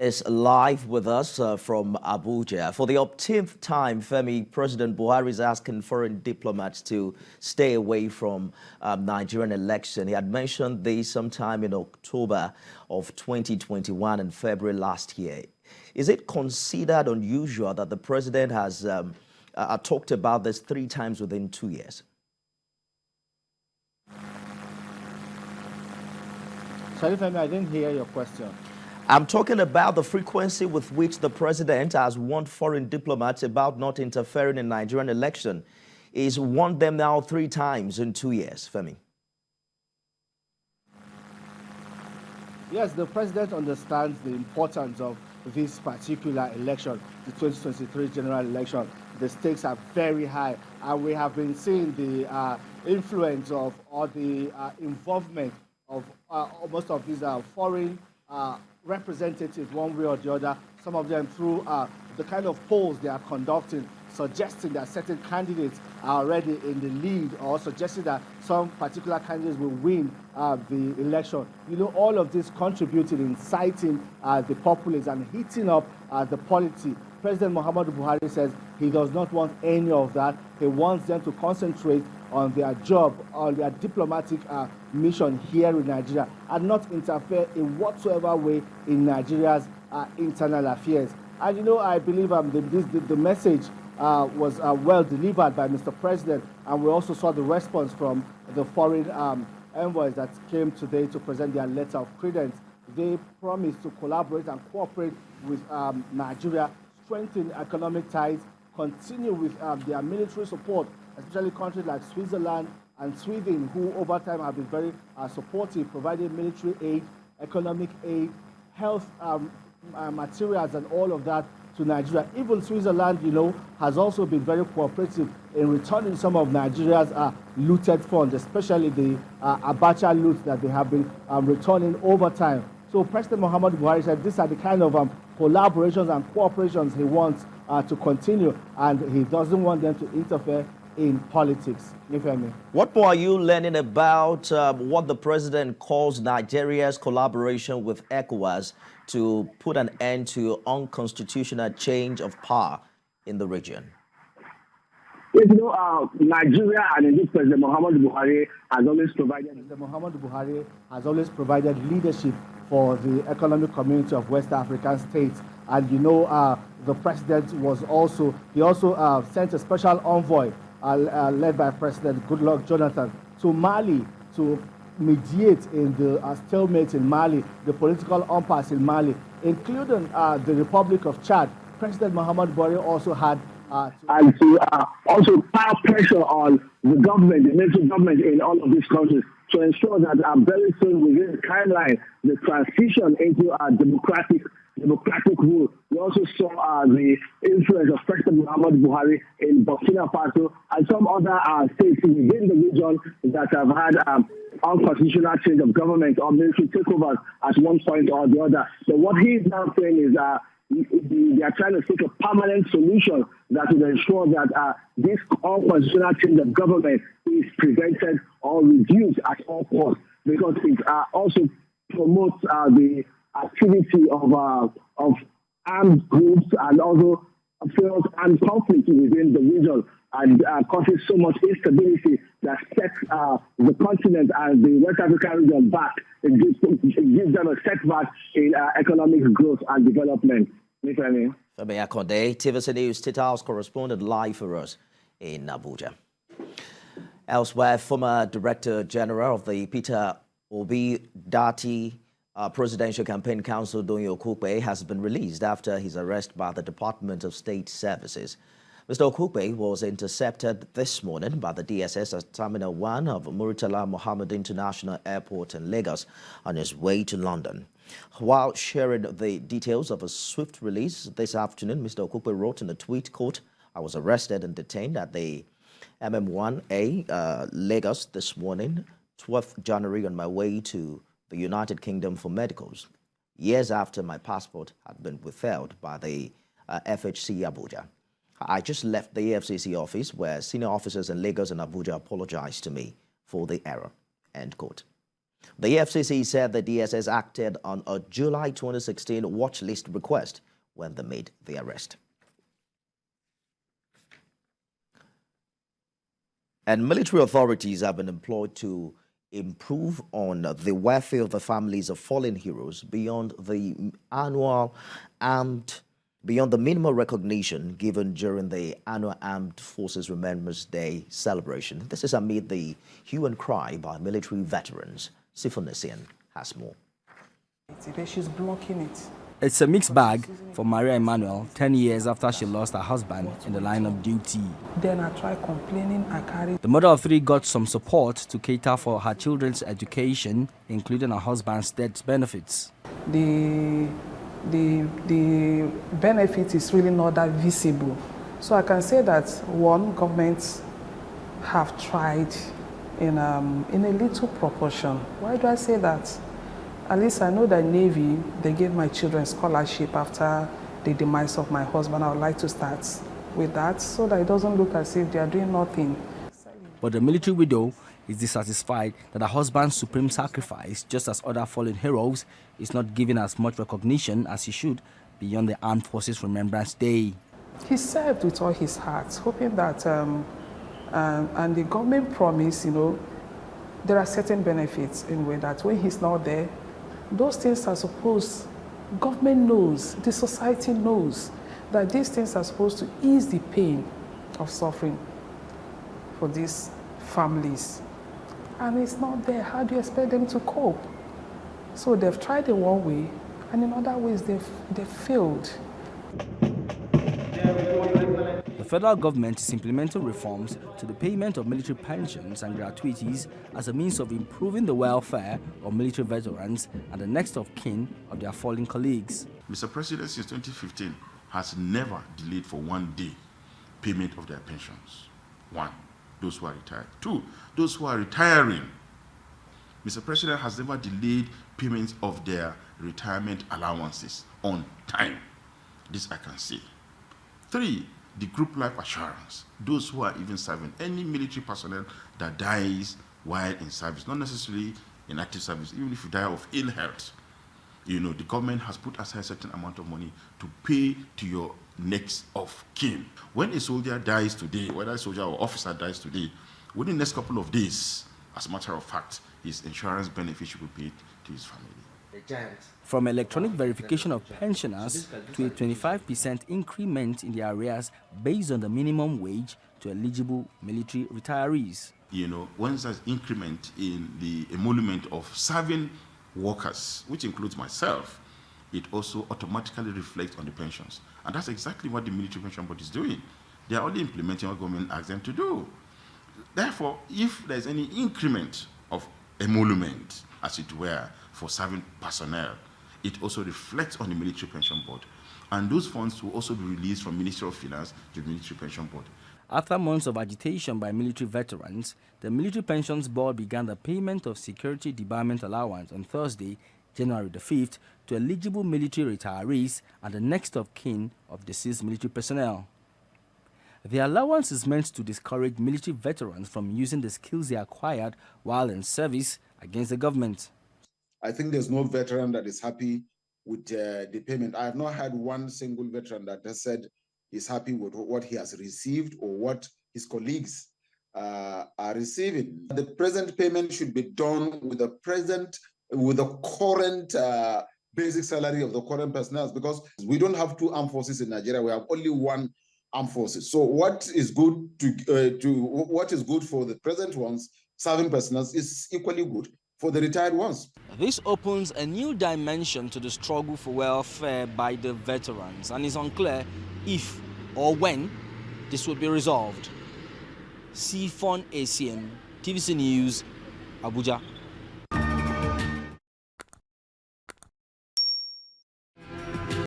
is live with us from Abuja. For the upteenth time, Femi, President Buhari is asking foreign diplomats to stay away from Nigerian election. He had mentioned this sometime in October of 2021 and February last year. Is it considered unusual that the president has talked about this 3 times within 2 years? Sorry, Femi, I didn't hear your question. I'm talking about the frequency with which the president has warned foreign diplomats about not interfering in Nigerian election. He's warned them now 3 times in 2 years, Femi. Yes, the president understands the importance of this particular election, the 2023 general election. The stakes are very high, and we have been seeing the influence of or the involvement of most of these foreign representatives, one way or the other, some of them through the kind of polls they are conducting, suggesting that certain candidates are already in the lead, or suggesting that some particular candidates will win the election. You know, all of this contributed in inciting the populace and heating up the polity. President Muhammadu Buhari says he does not want any of that. He wants them to concentrate on their job, on their diplomatic mission here in Nigeria, and not interfere in whatsoever way in Nigeria's internal affairs. And you know, I believe the message was well delivered by Mr. President, and we also saw the response from the foreign envoys that came today to present their letter of credence. They promised to collaborate and cooperate with Nigeria, strengthen economic ties, continue with their military support, especially countries like Switzerland and Sweden, who over time have been very supportive, providing military aid, economic aid, health materials, and all of that to Nigeria. Even Switzerland, you know, has also been very cooperative in returning some of Nigeria's looted funds, especially the Abuja loot that they have been returning over time. So President Muhammadu Buhari said these are the kind of collaborations and cooperations he wants to continue, and he doesn't want them to interfere in politics. What more are you learning about what the president calls Nigeria's collaboration with ECOWAS to put an end to unconstitutional change of power in the region? Yes, you know, Nigeria and indeed President Muhammadu Buhari has always provided leadership for the economic community of West African states. And you know, the president was also sent a special envoy led by President Goodluck Jonathan to Mali to mediate in the stalemate in Mali, the political impasse in Mali, including the Republic of Chad. President Muhammadu Buhari also had to also pile pressure on the government, the military government in all of these countries, to ensure that very soon within the timeline, the transition into democratic rule. We also saw the influence of President Muhammadu Buhari in Burkina Faso and some other states within the region that have had unconstitutional change of government or military takeovers at one point or the other. So what he is now saying is they are trying to seek a permanent solution that will ensure that this unconstitutional change of government is prevented or reduced at all costs, because it also promotes the activity of armed groups and also fuels armed conflict within the region, and causes so much instability that sets the continent and the West African region back. It gives them a setback in economic growth and development. Femi Akonde, TVC News State House correspondent, live for us in Abuja. Elsewhere, former Director General of the Peter Obi Dati Presidential Campaign Council, Doyin Okupe, has been released after his arrest by the Department of State Services. Mr. Okupe was intercepted this morning by the DSS at Terminal 1 of Murtala Mohammed International Airport in Lagos on his way to London. While sharing the details of a swift release this afternoon, Mr. Okupe wrote in a tweet, quote, "I was arrested and detained at the MM1A Lagos this morning, 12th January, on my way to the United Kingdom for medicals, years after my passport had been withheld by the FHC Abuja. I just left the EFCC office where senior officers in Lagos and Abuja apologized to me for the error," end quote. The FCC said the DSS acted on a July 2016 watch list request when they made the arrest. And military authorities have been employed to improve on the welfare of the families of fallen heroes beyond the minimal recognition given during the annual Armed Forces Remembrance Day celebration. This is amid the hue and cry by military veterans. Sifonesian has more. She's blocking it. It's a mixed bag for Maria Emmanuel 10 years after she lost her husband in the line of duty. Then I tried complaining, I carried. The mother of three got some support to cater for her children's education, including her husband's death benefits. The benefit is really not that visible. So I can say that one, governments have tried in a little proportion. Why do I say that? At least I know that Navy, they gave my children scholarship after the demise of my husband. I would like to start with that so that it doesn't look as if they are doing nothing. But the military widow is dissatisfied that her husband's supreme sacrifice, just as other fallen heroes, is not given as much recognition as he should beyond the Armed Forces Remembrance Day. He served with all his heart, hoping that, and the government promised, there are certain benefits in a way that when he's not there, those things are supposed, government knows, the society knows that these things are supposed to ease the pain of suffering for these families. And it's not there. How do you expect them to cope? So they've tried in one way, and in other ways they've failed. The federal government is implementing reforms to the payment of military pensions and gratuities as a means of improving the welfare of military veterans and the next of kin of their fallen colleagues. Mr. President, since 2015, has never delayed for one day payment of their pensions. One, those who are retired. Two, those who are retiring. Mr. President has never delayed payments of their retirement allowances on time. This I can say. Three, the group life assurance. Those who are even serving, any military personnel that dies while in service, not necessarily in active service, even if you die of ill health, the government has put aside a certain amount of money to pay to your next of kin. When a soldier dies today, whether a soldier or officer dies today, within the next couple of days, as a matter of fact, his insurance benefit should be paid to his family. From electronic verification of pensioners to a 25% increment in their arrears based on the minimum wage to eligible military retirees. Once there's increment in the emolument of serving workers, which includes myself, it also automatically reflects on the pensions. And that's exactly what the military pension board is doing. They are only implementing what government asks them to do. Therefore, if there's any increment of emolument, as it were, for serving personnel, it also reflects on the military pension board. And those funds will also be released from Ministry of Finance to the military pension board. After months of agitation by military veterans, the Military Pensions Board began the payment of security debarment allowance on Thursday, January the 5th, to eligible military retirees and the next of kin of deceased military personnel. The allowance is meant to discourage military veterans from using the skills they acquired while in service against the government. I think there's no veteran that is happy with the payment. I have not had one single veteran that has said he's happy with what he has received or what his colleagues are receiving. The present payment should be done with the current basic salary of the current personnel, because we don't have two armed forces in Nigeria. We have only one armed forces. So what is good what is good for the present ones, serving personnel, is equally good for the retired ones. This opens a new dimension to the struggle for welfare by the veterans, and it's unclear if or when this will be resolved. Sifonesian, TVC News, Abuja.